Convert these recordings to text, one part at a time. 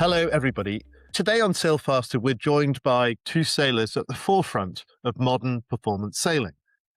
Hello, everybody. Today on Sailfaster, we're joined by two sailors at the forefront of modern performance sailing.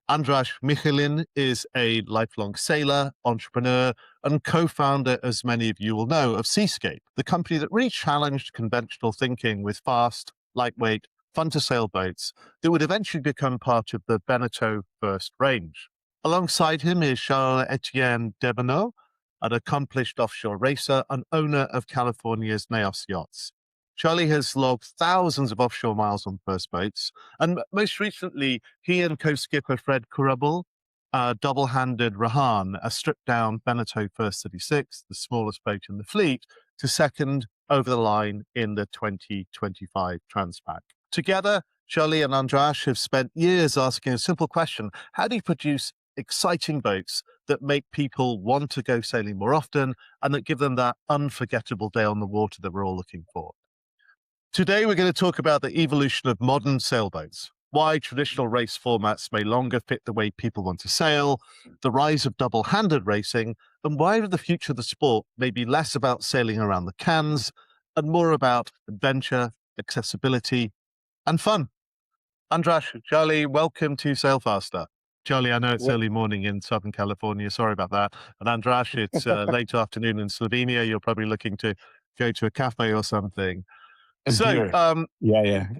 Andraž Mihelin is a lifelong sailor, entrepreneur, and co-founder, as many of you will know, of Seascape, the company that really challenged conventional thinking with fast, lightweight, fun-to-sail boats that would eventually become part of the Beneteau First range. Alongside him is Charles-Etienne Devanneaux, an accomplished offshore racer and owner of California's Naos yachts. Charlie has logged thousands of offshore miles on First boats, and most recently, he and co-skipper Fred Kurabul double-handed Rahan, a stripped-down Beneteau First 36, the smallest boat in the fleet, to second over the line in the 2025 Transpac. Together, Charlie and Andraž have spent years asking a simple question: how do you produce exciting boats that make people want to go sailing more often and that give them that unforgettable day on the water that we're all looking for? Today, we're going to talk about the evolution of modern sailboats, why traditional race formats may longer fit the way people want to sail, the rise of double-handed racing, and why the future of the sport may be less about sailing around the cans and more about adventure, accessibility, and fun. Andraž, Charlie, welcome to Sailfaster. Charlie, I know it's early morning in Southern California. Sorry about that. And Andraž, it's late afternoon in Slovenia. You're probably looking to go to a cafe or something. A beer.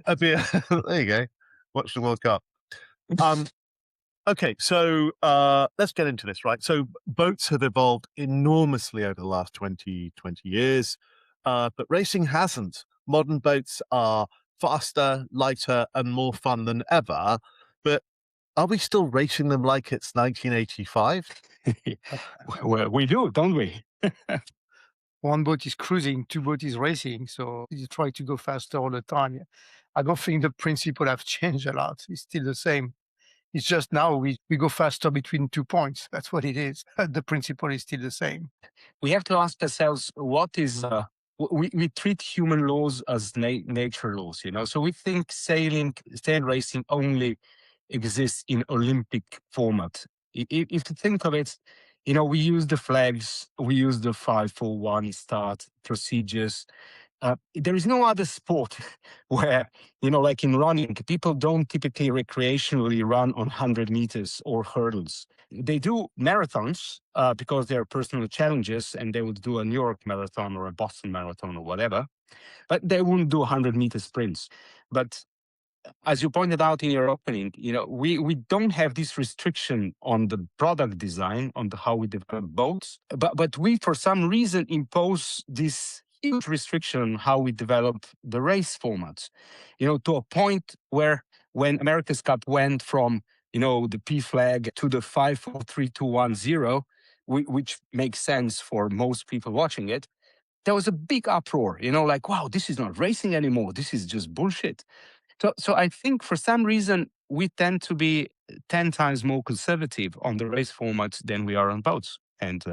A beer. There you go. Watch the World Cup. Okay, so let's get into this, right? So boats have evolved enormously over the last 20 years, but racing hasn't. Modern boats are faster, lighter, and more fun than ever. But are we still racing them like it's 1985? Well, we do, don't we? One boat is cruising, two boats is racing. So you try to go faster all the time. I don't think the principle have changed a lot. It's still the same. It's just now we go faster between 2 points. That's what it is. The principle is still the same. We have to ask ourselves, what is... we treat human laws as nature laws, So we think sail racing only exists in Olympic format. If you think of it, we use the flags, we use the 5-4-1 start procedures. There is no other sport where, like in running, people don't typically recreationally run on 100 meters or hurdles. They do marathons because they're personal challenges, and they would do a New York marathon or a Boston marathon or whatever, but they wouldn't do 100-meter sprints. But as you pointed out in your opening, we don't have this restriction on the product design, on how we develop boats, but we, for some reason, impose this huge restriction on how we develop the race formats, to a point where when America's Cup went from, the P flag to the 5, 4, 3, 2, 1, 0, which makes sense for most people watching it, there was a big uproar, like, wow, this is not racing anymore. This is just bullshit. So I think for some reason, we tend to be 10 times more conservative on the race formats than we are on boats. And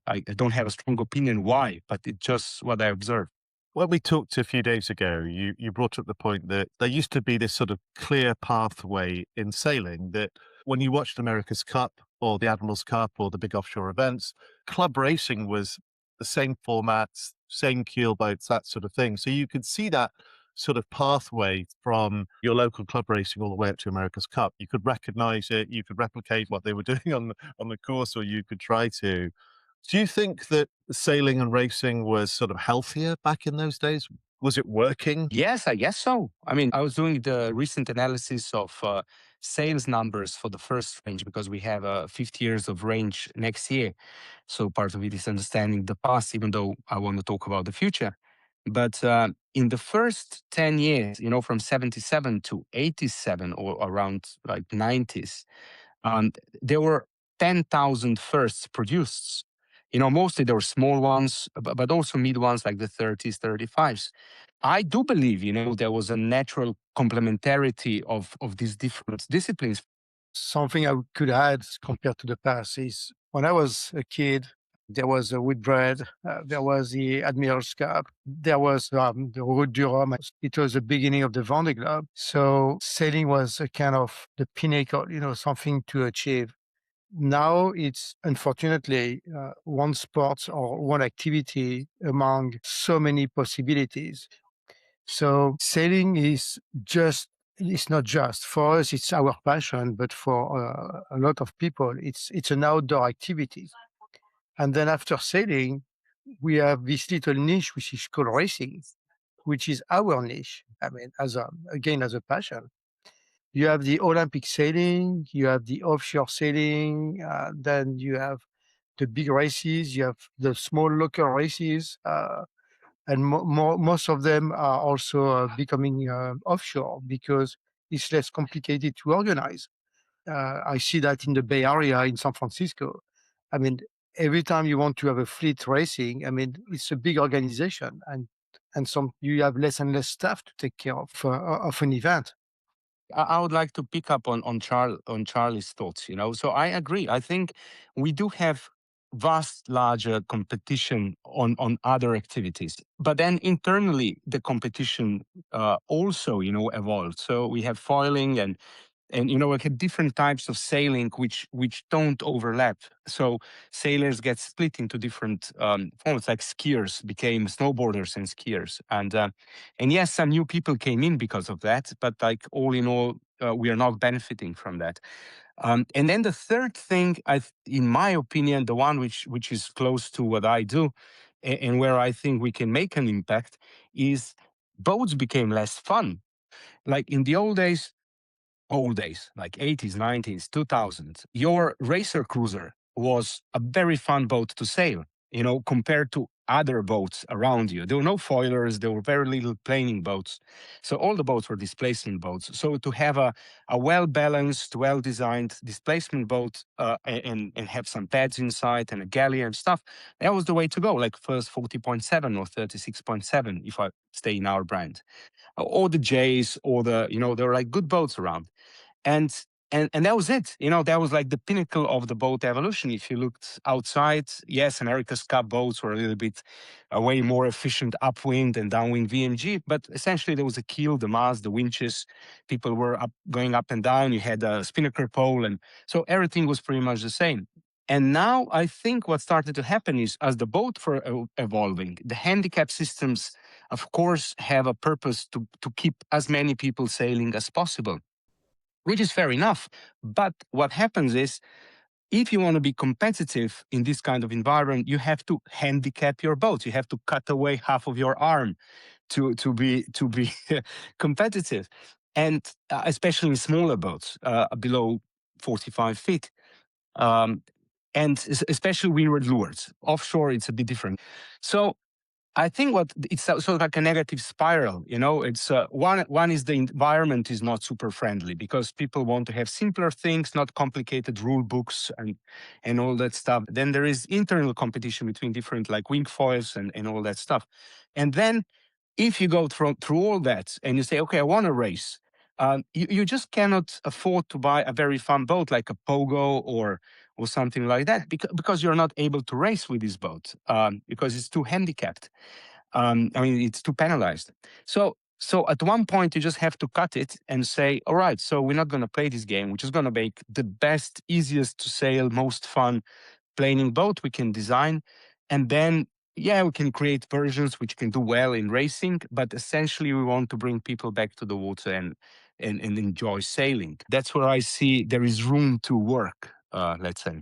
I don't have a strong opinion why, but it's just what I observed. When we talked a few days ago, you brought up the point that there used to be this sort of clear pathway in sailing that when you watched America's Cup or the Admiral's Cup or the big offshore events, club racing was the same formats, same keel boats, that sort of thing. So you could see that sort of pathway from your local club racing all the way up to America's Cup. You could recognize it, you could replicate what they were doing on the course, or you could try to. Do you think that sailing and racing was sort of healthier back in those days? Was it working? Yes, I guess so. I mean, I was doing the recent analysis of sales numbers for the first range because we have 50 years of range next year. So part of it is understanding the past, even though I want to talk about the future. But in the first 10 years, from 77 to 87 or around like 90s, there were 10,000 firsts produced. Mostly there were small ones, but also mid ones like the 30s, 35s. I do believe, there was a natural complementarity of these different disciplines. Something I could add compared to the past is when I was a kid, there was a Whitbread, there was the Admiral's Cup, there was the Route du Rhum. It was the beginning of the Vendée Globe. So sailing was a kind of the pinnacle, something to achieve. now it's unfortunately one sport or one activity among so many possibilities. So sailing is just, it's not just for us, it's our passion, but for a lot of people, it's an outdoor activity. And then after sailing, we have this little niche which is called racing, which is our niche. I mean, as a passion. You have the Olympic sailing, you have the offshore sailing, then you have the big races, you have the small local races, and most of them are also becoming offshore because it's less complicated to organize. I see that in the Bay Area in San Francisco. I mean, every time you want to have a fleet racing, I mean, it's a big organization, and some you have less and less staff to take care of an event. I would like to pick up on Charlie's thoughts. So I agree. I think we do have vast, larger competition on other activities, but then internally the competition also evolved. So we have foiling and like different types of sailing which don't overlap. So sailors get split into different forms, like skiers became snowboarders and skiers, and yes, some new people came in because of that, but like all in all, we are not benefiting from that. And then the third thing, in my opinion, the one which is close to what I do, and where I think we can make an impact, is boats became less fun. Like in the old days, like 80s, 90s, 2000s, your racer cruiser was a very fun boat to sail, compared to other boats around you. There were no foilers, there were very little planing boats. So all the boats were displacement boats. So to have a well-balanced, well-designed displacement boat and have some pads inside and a galley and stuff, that was the way to go, like first 40.7 or 36.7, if I stay in our brand. Or the Jays, or there were like good boats around. And and that was it. That was like the pinnacle of the boat evolution. If you looked outside, yes, America's Cup boats were a little bit a way more efficient upwind and downwind VMG, but essentially there was a keel, the mast, the winches. People were going up and down. You had a spinnaker pole, and so everything was pretty much the same. And now I think what started to happen is, as the boat were evolving, the handicap systems, of course, have a purpose to keep as many people sailing as possible, which is fair enough. But what happens is, if you want to be competitive in this kind of environment, you have to handicap your boat. You have to cut away half of your arm to be competitive, and especially in smaller boats below 45 feet. Um, and especially windward lures. Offshore, it's a bit different. So I think what it's sort of like a negative spiral. It's one is the environment is not super friendly because people want to have simpler things, not complicated rule books and all that stuff. Then there is internal competition between different like wing foils and all that stuff. And then if you go through all that and you say, okay, I want to race, you just cannot afford to buy a very fun boat like a Pogo or something like that because you're not able to race with this boat because it's too handicapped. I mean, it's too penalized. So at one point, you just have to cut it and say, all right, so we're not going to play this game. We're just going to make the best, easiest to sail, most fun planing boat we can design. And then, yeah, we can create versions which can do well in racing, but essentially we want to bring people back to the water and enjoy sailing. That's where I see there is room to work, let's say.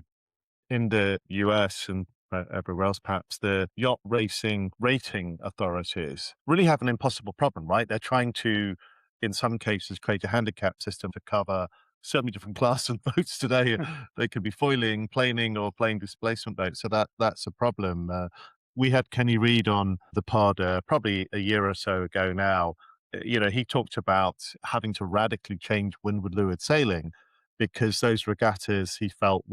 In the US and everywhere else, perhaps the yacht racing rating authorities really have an impossible problem, right? They're trying to, in some cases, create a handicap system to cover so many different classes of boats today. They could be foiling, planing, or playing displacement boats. So that's a problem. We had Kenny Reed on the pod probably a year or so ago now. He talked about having to radically change windward leeward sailing because those regattas he felt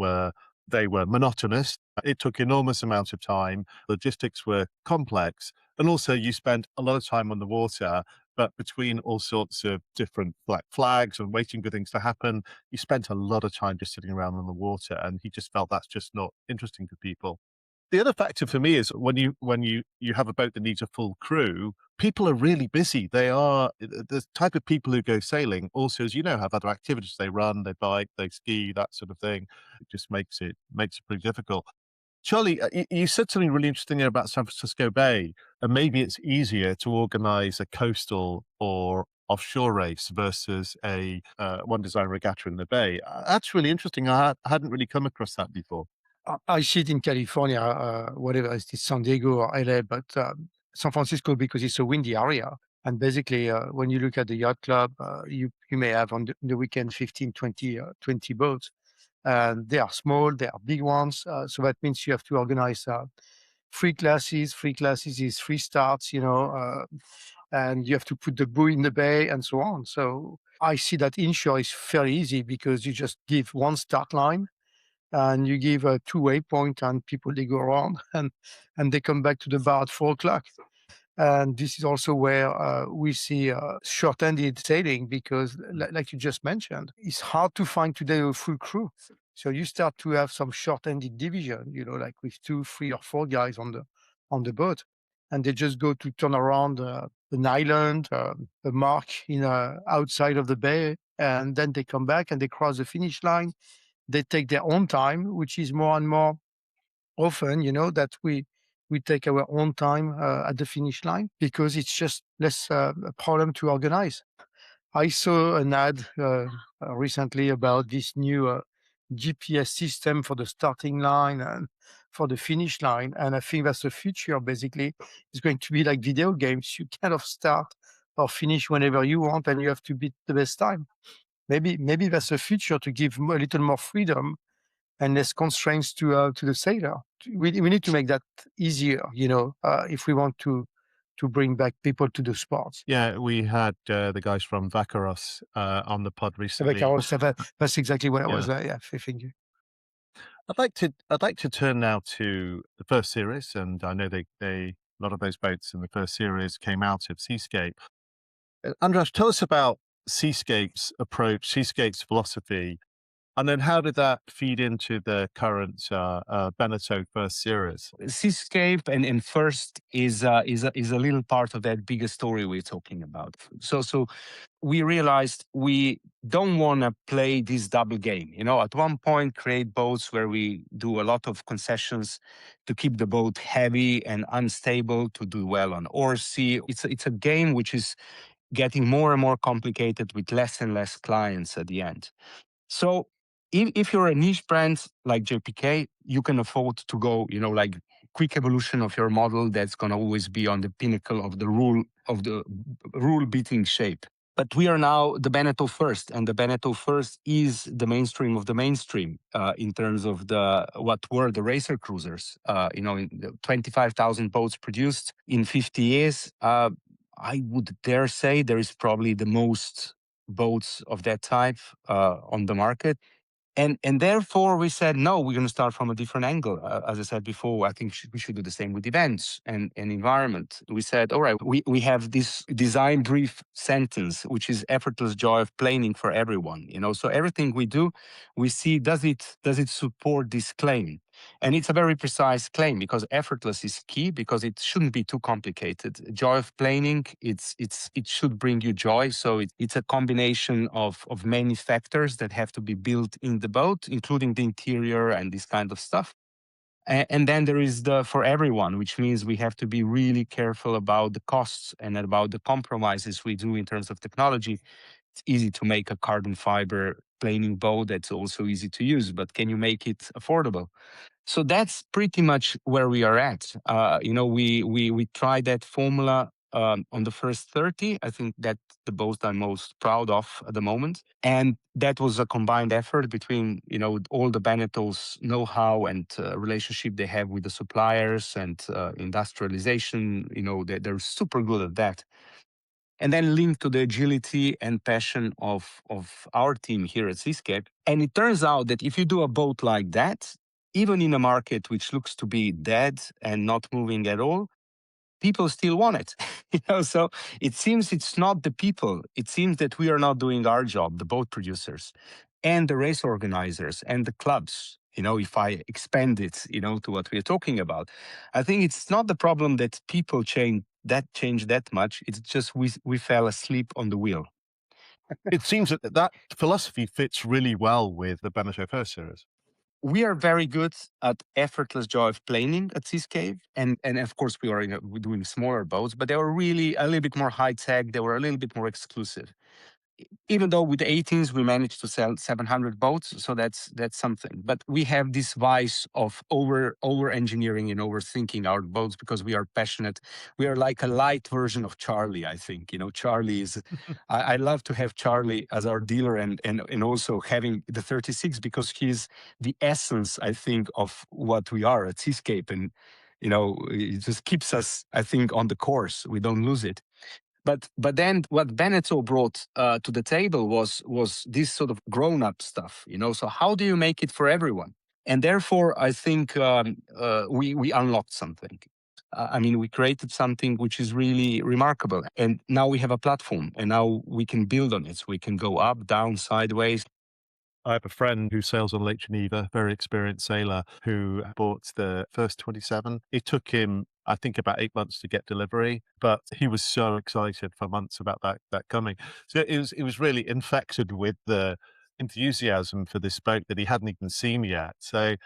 they were monotonous. It took enormous amounts of time. Logistics were complex. And also you spent a lot of time on the water, but between all sorts of different black flags and waiting for things to happen, you spent a lot of time just sitting around on the water. And he just felt that's just not interesting to people. The other factor for me is when you have a boat that needs a full crew, people are really busy. They are the type of people who go sailing also, as you know, have other activities. They run, they bike, they ski, that sort of thing. It just makes it pretty difficult. Charlie, you said something really interesting about San Francisco Bay, and maybe it's easier to organize a coastal or offshore race versus a one design regatta in the bay. That's really interesting. I hadn't really come across that before. I see it in California, whatever, it's San Diego or LA, but San Francisco, because it's a windy area. And basically, when you look at the yacht club, you may have on the weekend 15, 20 boats. And they are small, they are big ones. So that means you have to organize free classes. Free classes is free starts, and you have to put the buoy in the bay and so on. So I see that inshore is fairly easy because you just give one start line and you give a two-way point and people, they go around and they come back to the bar at 4 o'clock. And this is also where we see short-ended sailing because, like you just mentioned, it's hard to find today a full crew. So you start to have some short-ended division, like with 2, 3, or 4 guys on the boat, and they just go to turn around an island, a mark outside of the bay, and then they come back and they cross the finish line. They take their own time, which is more and more often, that we take our own time at the finish line because it's just less a problem to organize. I saw an ad recently about this new GPS system for the starting line and for the finish line. And I think that's the future, basically. It's going to be like video games. You kind of start or finish whenever you want and you have to beat the best time. Maybe that's the future, to give a little more freedom and less constraints to the sailor. We need to make that easier, if we want to bring back people to the sports. Yeah, we had the guys from Vacaros on the pod recently. That's exactly what I was. Thank you. I'd like to turn now to the first series, and I know a lot of those boats in the first series came out of Seascape. Andraž, tell us about Seascape's approach, Seascape's philosophy, and then how did that feed into the current Beneteau First series? Seascape and First is a little part of that bigger story we're talking about. So we realized we don't want to play this double game. At one point, create boats where we do a lot of concessions to keep the boat heavy and unstable to do well on Oarsea. It's a game which is getting more and more complicated with less and less clients at the end. So if you're a niche brand like JPK, you can afford to go, like quick evolution of your model that's going to always be on the pinnacle of the rule beating shape. But we are now the Beneteau First, and the Beneteau First is the mainstream of the mainstream in terms of what were the racer cruisers. In 25,000 boats produced in 50 years. I would dare say there is probably the most boats of that type on the market. And therefore, we said, no, we're going to start from a different angle. As I said before, I think we should do the same with events and environment. We said, all right, we have this design brief sentence, which is effortless joy of planning for everyone. So everything we do, we see, does it support this claim? And it's a very precise claim because effortless is key because it shouldn't be too complicated. Joy of planning, it should bring you joy. So it's a combination of many factors that have to be built in the boat, including the interior and this kind of stuff. And then there is the for everyone, which means we have to be really careful about the costs and about the compromises we do in terms of technology. It's easy to make a carbon fiber planing boat that's also easy to use, but can you make it affordable? So that's pretty much where we are at. We tried that formula on the first 30. I think that the boat I'm most proud of at the moment. And that was a combined effort between, all the Beneteau's know-how and relationship they have with the suppliers and industrialization. They're super good at that. And then linked to the agility and passion of our team here at Seascape. And it turns out that if you do a boat like that, even in a market which looks to be dead and not moving at all, people still want it. So it seems it's not the people. It seems that we are not doing our job, the boat producers and the race organizers and the clubs if I expand it, to what we're talking about, I think it's not the problem that people change that much. It's just we fell asleep on the wheel. It seems that philosophy fits really well with the Beneteau First series. We are very good at effortless joy of planing at Seascape. And of course, we're doing smaller boats, but they were really a little bit more high tech. They were a little bit more exclusive. Even though with the 18s we managed to sell 700 boats, so that's something. But we have this vice of over engineering and overthinking our boats because we are passionate. We are like a light version of Charlie, I think. Charlie is. I love to have Charlie as our dealer and also having the 36 because he's the essence, I think, of what we are at Seascape, and it just keeps us, I think, on the course. We don't lose it. But then what Beneteau brought to the table was this sort of grown-up stuff, So how do you make it for everyone? And therefore, I think we unlocked something. We created something which is really remarkable. And now we have a platform, and now we can build on it. So we can go up, down, sideways. I have a friend who sails on Lake Geneva, very experienced sailor, who bought the first 27. It took him, I think, about 8 months to get delivery, but he was so excited for months about that coming. So it was really infected with the enthusiasm for this boat that he hadn't even seen yet. So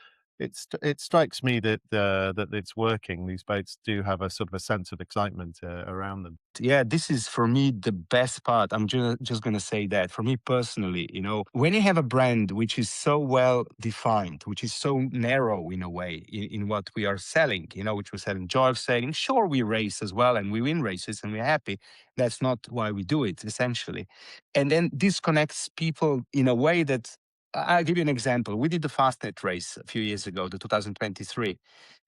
it strikes me that that it's working. These boats do have a sort of a sense of excitement around them. Yeah, this is for me the best part. I'm just going to say that for me personally, when you have a brand which is so well defined, which is so narrow in a way in what we are selling, which we're selling joy of sailing. Sure, we race as well and we win races and we're happy. That's not why we do it, essentially. And then this connects people in a way that I'll give you an example. We did the Fastnet race a few years ago, the 2023.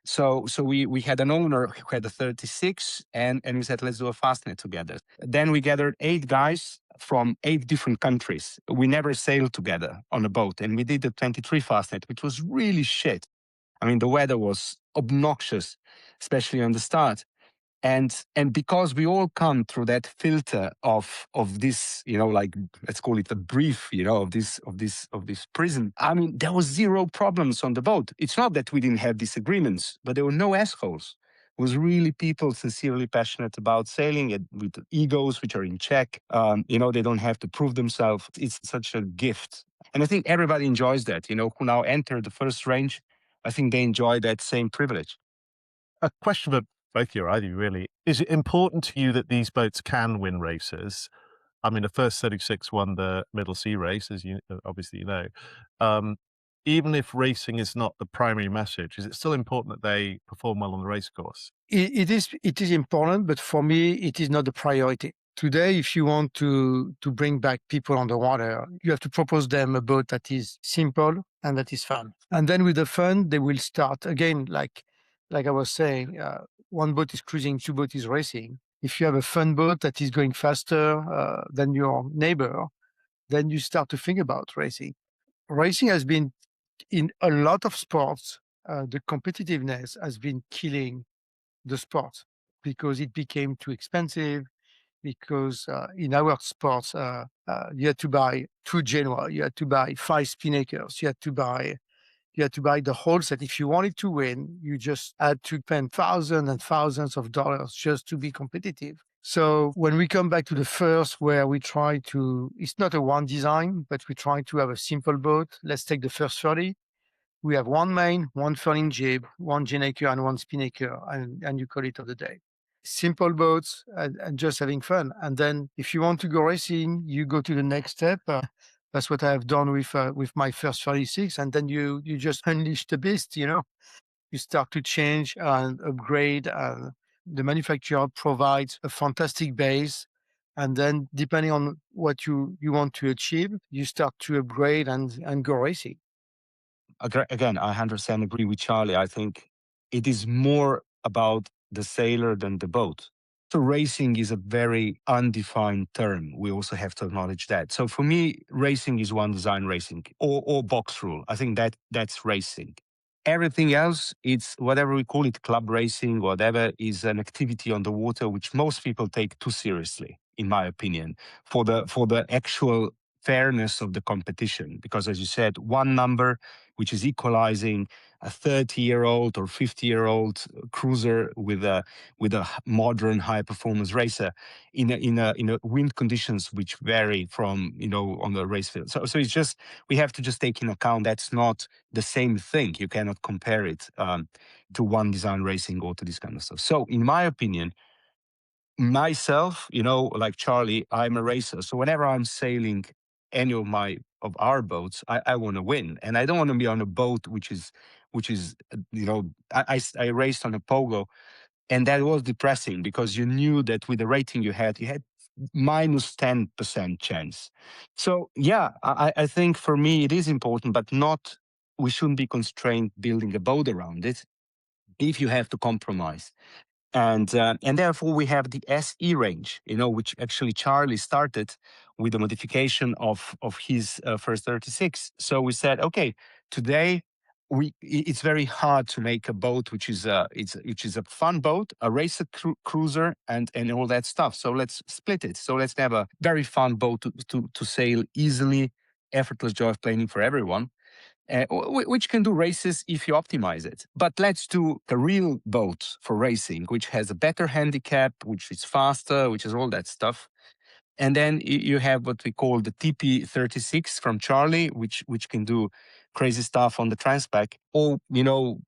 So we had an owner who had a 36 and we said, let's do a Fastnet together. Then we gathered 8 guys from 8 different countries. We never sailed together on a boat. And we did the 23 Fastnet, which was really shit. The weather was obnoxious, especially on the start. And because we all come through that filter of this, like, let's call it a brief, of this prison. There was 0 problems on the boat. It's not that we didn't have disagreements, but there were no assholes. It was really people sincerely passionate about sailing and with egos which are in check. They don't have to prove themselves. It's such a gift. And I think everybody enjoys that, who now enter the first range. I think they enjoy that same privilege. A question for both you or either of you, really. Is it important to you that these boats can win races? The first 36 won the Middle Sea race, as you obviously know. Even if racing is not the primary message, is it still important that they perform well on the race course? It is important, but for me, it is not the priority. Today, if you want to bring back people on the water, you have to propose them a boat that is simple and that is fun. And then with the fun, they will start again, like I was saying, one boat is cruising, 2 boats is racing. If you have a fun boat that is going faster than your neighbor, then you start to think about racing. Racing has been, in a lot of sports, the competitiveness has been killing the sport because it became too expensive. Because in our sports, you had to buy 2 genoa, you had to buy 5 spinnakers, you had to buy the whole set. If you wanted to win, you just had to spend thousands and thousands of dollars just to be competitive. So when we come back to the first, where we try to, it's not a one design, but we try to have a simple boat. Let's take the first 30. We have 1 main, 1 furling jib, 1 genaker, and 1 spinnaker, and you call it of the day. Simple boats and just having fun. And then if you want to go racing, you go to the next step. That's what I have done with my first 36. And then you just unleash the beast, You start to change and upgrade. The manufacturer provides a fantastic base. And then depending on what you want to achieve, you start to upgrade and go racing. Again, I 100% agree with Charlie. I think it is more about the sailor than the boat. So racing is a very undefined term. We also have to acknowledge that. So for me, racing is one design racing or box rule. I think that's racing. Everything else, it's whatever we call it, club racing, whatever, is an activity on the water which most people take too seriously, in my opinion. For the actual fairness of the competition. Because as you said, one number which is equalizing a 30-year-old or 50-year-old cruiser with a modern high performance racer in a wind conditions which vary from on the race field. So it's just, we have to just take in account that's not the same thing. You cannot compare it to one design racing or to this kind of stuff. So in my opinion, myself, like Charlie, I'm a racer. So whenever I'm sailing any of our boats, I want to win, and I don't want to be on a boat which is I raced on a Pogo, and that was depressing because you knew that with the rating you had minus 10% chance. So yeah, I think for me it is important, but not, we shouldn't be constrained building a boat around it if you have to compromise. And therefore we have the SE range, which actually Charlie started with the modification of his first 36. So we said, okay, today it's very hard to make a boat which is a fun boat, a racer cruiser, and all that stuff. So let's split it. So let's have a very fun boat to sail easily, effortless joy of planning for everyone. Which can do races if you optimize it. But let's do a real boat for racing, which has a better handicap, which is faster, which is all that stuff. And then you have what we call the TP36 from Charlie, which can do crazy stuff on the Transpac, or,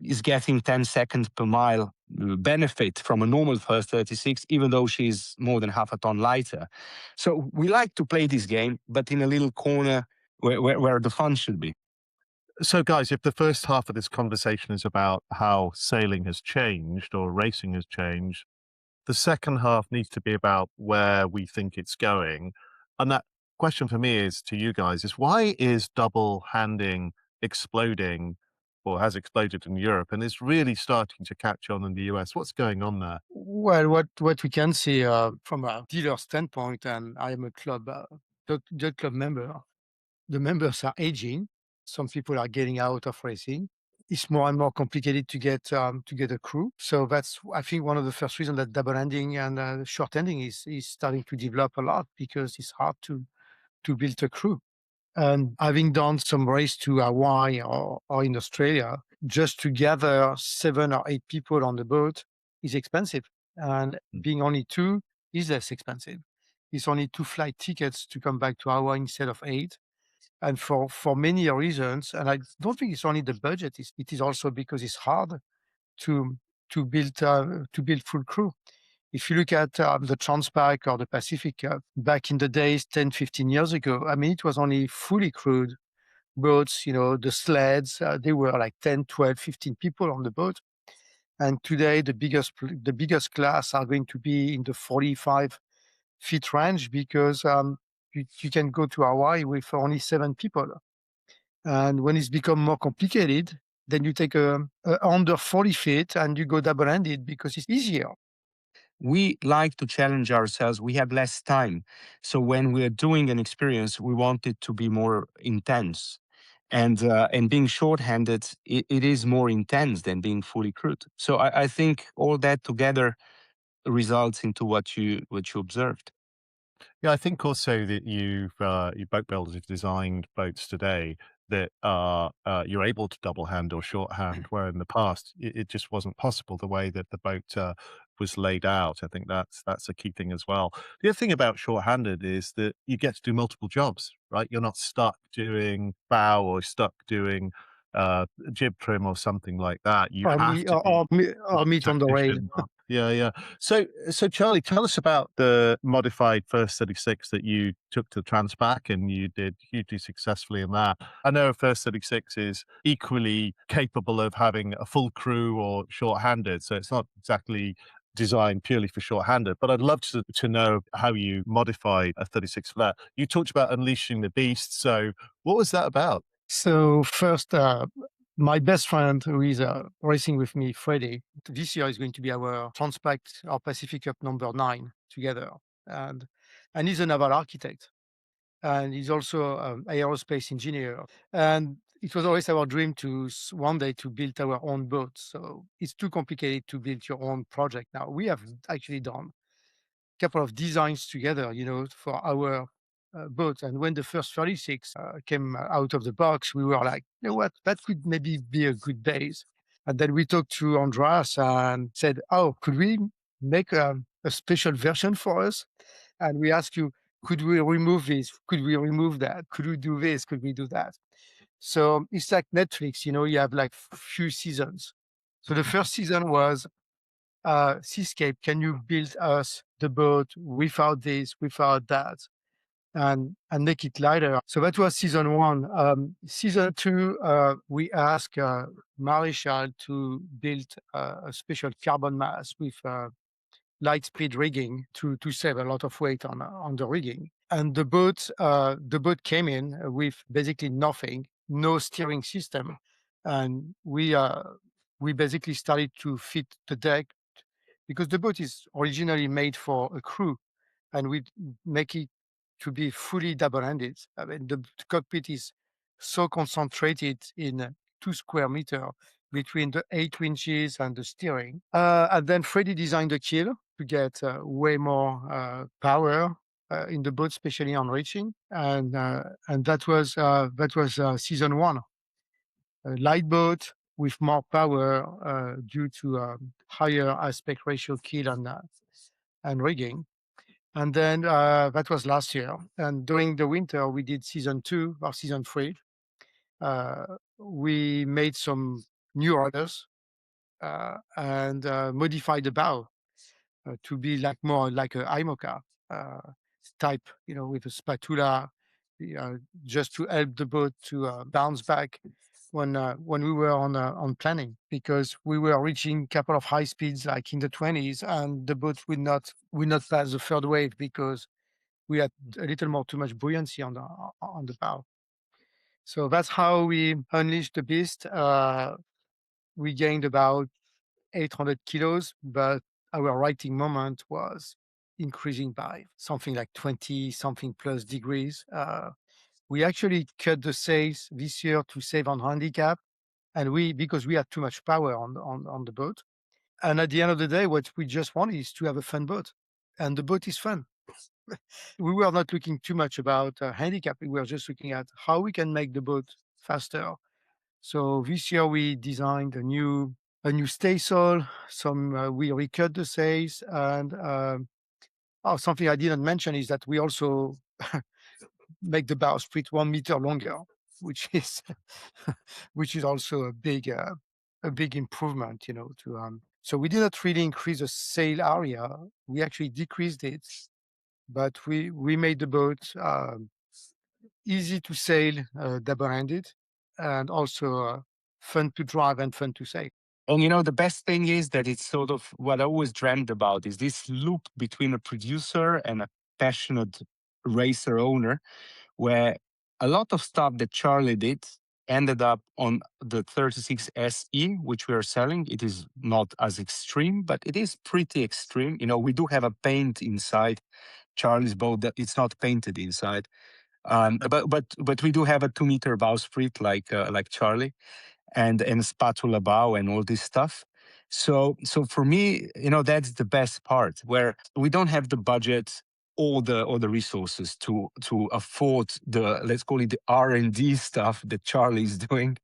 is getting 10 seconds per mile benefit from a normal first 36, even though she's more than half a ton lighter. So we like to play this game, but in a little corner where the fun should be. So, guys, if the first half of this conversation is about how sailing has changed or racing has changed, the second half needs to be about where we think it's going. And that question for me is to you guys is, why is double handing exploding or has exploded in Europe and is really starting to catch on in the US? What's going on there? Well, what we can see from a dealer standpoint, and I am a yacht club member, the members are aging. Some people are getting out of racing. It's more and more complicated to get a crew. So that's, I think, one of the first reasons that double ending and short ending is starting to develop a lot, because it's hard to build a crew. And having done some race to Hawaii or in Australia, just to gather 7 or 8 people on the boat is expensive. And being only 2 is less expensive. It's only 2 flight tickets to come back to Hawaii instead of 8. And for many reasons, and I don't think it's only the budget, it is also because it's hard to build full crew. If you look at the Transpac or the Pacific back in the days, 10, 15 years ago, I mean, it was only fully crewed boats, the sleds, they were like 10, 12, 15 people on the boat. And today, the biggest class are going to be in the 45 feet range, because you can go to Hawaii with only 7 people. And when it's become more complicated, then you take a under 40 feet and you go double-ended because it's easier. We like to challenge ourselves. We have less time. So when we're doing an experience, we want it to be more intense. And being short-handed, it is more intense than being fully crewed. So I think all that together results into what you observed. Yeah, I think also that you boat builders have designed boats today that are you're able to double hand or shorthand, where in the past it just wasn't possible the way that the boat was laid out. I think that's a key thing as well. The other thing about shorthanded is that you get to do multiple jobs, right? You're not stuck doing bow or stuck doing jib trim or something like that. You Or have me, to be or meet on the rail. yeah, yeah. So Charlie, tell us about the modified First 36 that you took to the Transpac, and you did hugely successfully in that. I know a First 36 is equally capable of having a full crew or short-handed, so it's not exactly designed purely for short-handed, but I'd love to know how you modified a 36 for that. You talked about unleashing the beast, so what was that about? So first, my best friend who is racing with me, Freddie, this year is going to be our Transpac, our Pacific Cup number 9 together. And he's a naval architect. And he's also an aerospace engineer. And it was always our dream to one day to build our own boat. So it's too complicated to build your own project now. We have actually done a couple of designs together, for our boat. And when the first 36 came out of the box, we were like, you know what, that could maybe be a good base. And then we talked to Andraž and said, oh, could we make a special version for us? And we asked you, could we remove this? Could we remove that? Could we do this? Could we do that? So it's like Netflix, you have like few seasons. So the first season was Seascape, can you build us the boat without this, without that, and make it lighter? So that was season 1. Season 2, we asked Maréchal to build a special carbon mass with light speed rigging to save a lot of weight on the rigging. And the boat came in with basically nothing, no steering system, and we basically started to fit the deck because the boat is originally made for a crew, and we make it to be fully double-ended. I mean, the cockpit is so concentrated in 2 square meters between the 8 winches and the steering. And then Freddie designed the keel to get way more power in the boat, especially on reaching. And that was season 1. A light boat with more power due to higher aspect ratio keel and rigging. And then that was last year. And during the winter, we did season 2 or season 3. We made some new orders and modified the bow to be like more like a IMOCA type, with a spatula, just to help the boat to bounce back when we were on planning, because we were reaching a couple of high speeds like in the 20s, and the boat would not pass the third wave because we had a little more too much buoyancy on the bow. So that's how we unleashed the beast. We gained about 800 kilos, but our writing moment was increasing by something like 20 something plus degrees. We actually cut the sails this year to save on handicap, and because we had too much power on the boat. And at the end of the day, what we just want is to have a fun boat, and the boat is fun. We were not looking too much about handicap. We were just looking at how we can make the boat faster. So this year we designed a new staysail. We recut the sails, and something I didn't mention is that we also make the bowsprit 1 meter longer, which is which is also a big improvement, so we did not really increase the sail area. We actually decreased it, but we made the boat easy to sail, double-handed, and also fun to drive and fun to sail. And the best thing is that it's sort of what I always dreamed about, is this loop between a producer and a passionate racer owner, where a lot of stuff that Charlie did ended up on the 36 SE, which we are selling. It is not as extreme, but it is pretty extreme. We do have a paint inside Charlie's boat that it's not painted inside. But we do have a 2 meter bowsprit like Charlie, and spatula bow and all this stuff. So for me, that's the best part, where we don't have the budget or the resources to afford the, let's call it, the R&D stuff that Charlie is doing.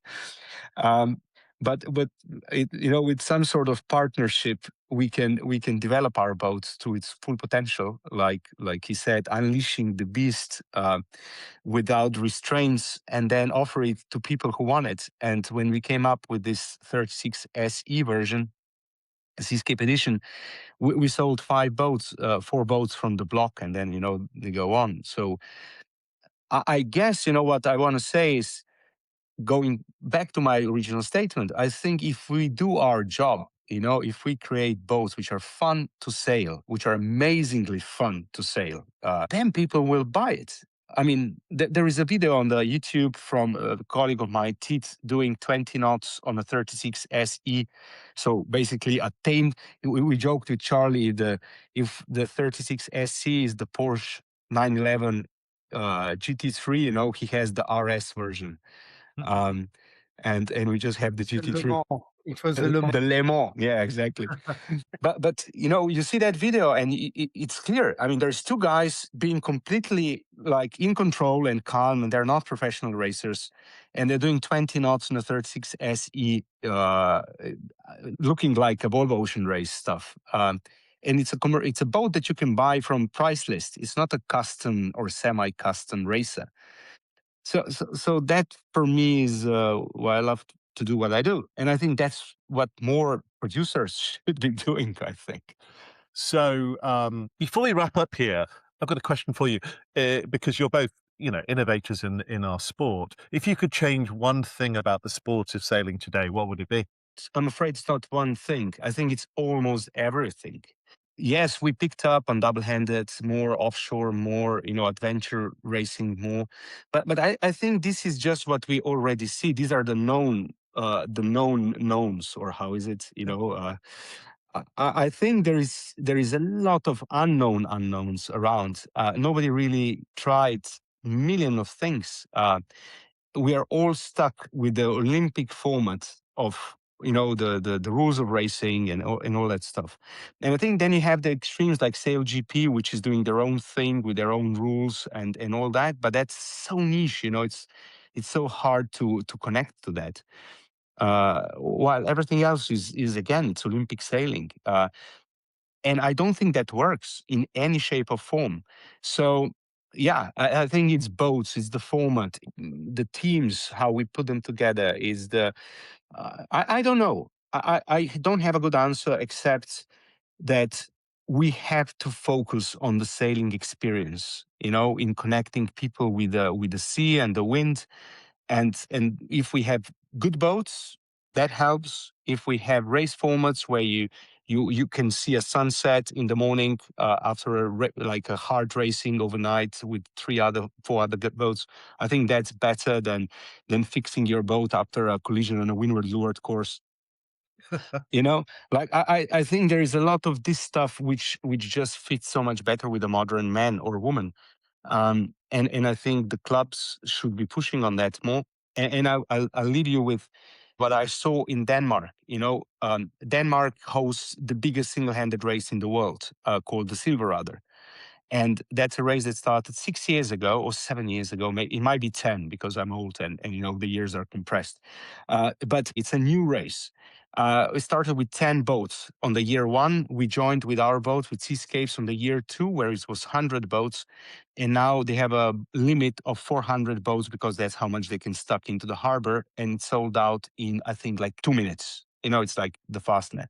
But with some sort of partnership, we can develop our boats to its full potential, like he said, unleashing the beast without restraints, and then offer it to people who want it. And when we came up with this 36 SE version, Seascape edition, we sold 4 boats from the block, and then they go on. So I guess what I want to say is, going back to my original statement, I think if we do our job, if we create boats which are fun to sail, which are amazingly fun to sail, then people will buy it. I mean, there is a video on the YouTube from a colleague of mine, Tit, doing 20 knots on a 36 SE. So basically a tamed, we joked with Charlie, if the 36 SC is the Porsche 911 GT3, he has the RS version. and we just have the duty Le free. Mans. It was the Le Mans. The Le Mans, yeah, exactly. but you see that video and it's clear. I mean, there's two guys being completely like in control and calm, and they're not professional racers, and they're doing 20 knots on a 36 SE, looking like a Volvo Ocean Race stuff. And it's a boat that you can buy from price list. It's not a custom or semi-custom racer. So that for me is why I love to do what I do, and I think that's what more producers should be doing. I think. So before we wrap up here, I've got a question for you, because you're both, innovators in our sport. If you could change one thing about the sport of sailing today, what would it be? I'm afraid it's not one thing. I think it's almost everything. Yes, we picked up on double-handed, more offshore, more adventure racing, more. But I think this is just what we already see. These are the known knowns, or how is it? I think there is a lot of unknowns around. Nobody really tried million of things. We are all stuck with the Olympic format of the rules of racing and all that stuff. And I think then you have the extremes like SailGP, which is doing their own thing with their own rules and all that. But that's so niche, it's so hard to connect to that. While everything else is again, it's Olympic sailing. And I don't think that works in any shape or form. So yeah, I think it's boats, it's the format, the teams, how we put them together is I don't know. I don't have a good answer except that we have to focus on the sailing experience, in connecting people with the sea and the wind. And if we have good boats, that helps. If we have race formats where you can see a sunset in the morning after like a hard racing overnight with four other good boats, I think that's better than fixing your boat after a collision on a windward leeward course. Like I think there is a lot of this stuff which just fits so much better with a modern man or woman. And I think the clubs should be pushing on that more. And I'll leave you with what I saw in Denmark. Denmark hosts the biggest single-handed race in the world, called the Silver Rudder. And that's a race that started 6 years ago or 7 years ago. It might be 10 because I'm old and the years are compressed. But it's a new race. We started with 10 boats. On the year one, we joined with our boat with Seascapes on the year two, where it was 100 boats. And now they have a limit of 400 boats because that's how much they can stock into the harbor. And it sold out in, I think, like 2 minutes. It's like the Fastnet.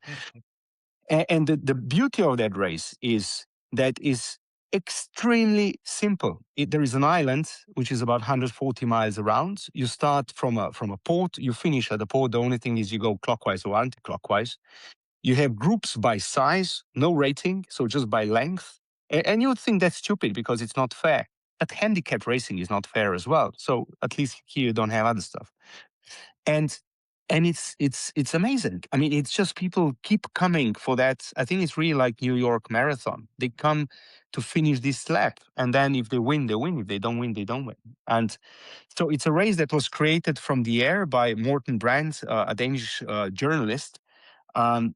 And the beauty of that race is that is extremely simple. There is an island which is about 140 miles around. You start from a port, you finish at the port. The only thing is you go clockwise or anti-clockwise. You have groups by size, no rating, so just by length. And you would think that's stupid because it's not fair. But handicap racing is not fair as well. So at least here you don't have other stuff. And it's amazing. I mean, it's just people keep coming for that. I think it's really like New York Marathon. They come to finish this lap, and then if they win, they win. If they don't win, they don't win. And so it's a race that was created from the air by Morten Brandt, a Danish journalist, and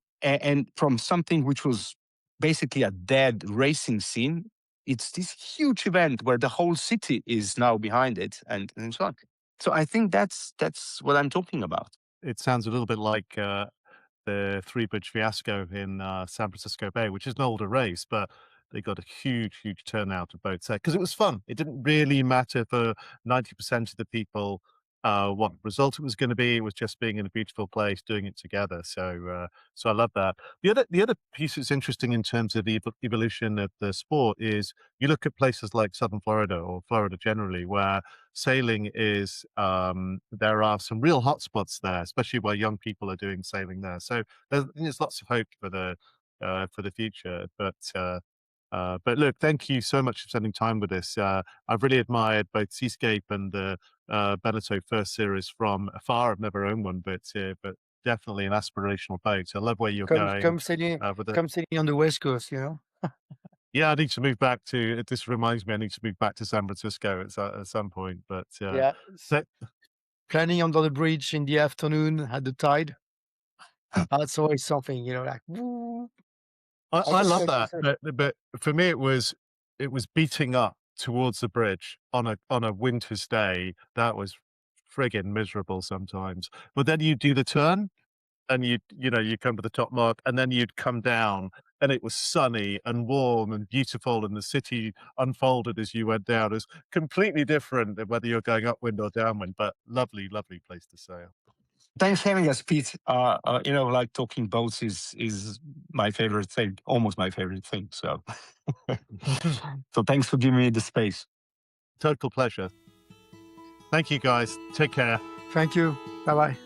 from something which was basically a dead racing scene. It's this huge event where the whole city is now behind it, and so on. So I think that's what I'm talking about. It sounds a little bit like the Three Bridge fiasco in San Francisco Bay, which is an older race, but they got a huge turnout of boats there because it was fun. It didn't really matter for 90% of the people what result it was going to be. It was just being in a beautiful place, doing it together. So I love that. The other piece that's interesting in terms of the evolution of the sport is you look at places like Southern Florida or Florida generally, where sailing is there are some real hotspots there, especially where young people are doing sailing there. So there's lots of hope for the future. But look, thank you so much for spending time with us. I've really admired both Seascape and the Beneteau First series from afar. I've never owned one, but definitely an aspirational boat. I love where you're going. Come sailing on the West Coast, Yeah, I need to move back to. This reminds me, I need to move back to San Francisco at some point. But Yeah. so planning under the bridge in the afternoon at the tide. That's always something, like, woo. I guess love that's that, it. but for me it was beating up towards the bridge on a winter's day. That was friggin' miserable sometimes. But then you do the turn, and you come to the top mark, and then you'd come down, and it was sunny and warm and beautiful, and the city unfolded as you went down. It's completely different than whether you're going upwind or downwind, but lovely, lovely place to sail. Thanks for having us, Pete. Like talking boats is my favorite thing, almost my favorite thing. So, so thanks for giving me the space. Total pleasure. Thank you, guys. Take care. Thank you. Bye-bye.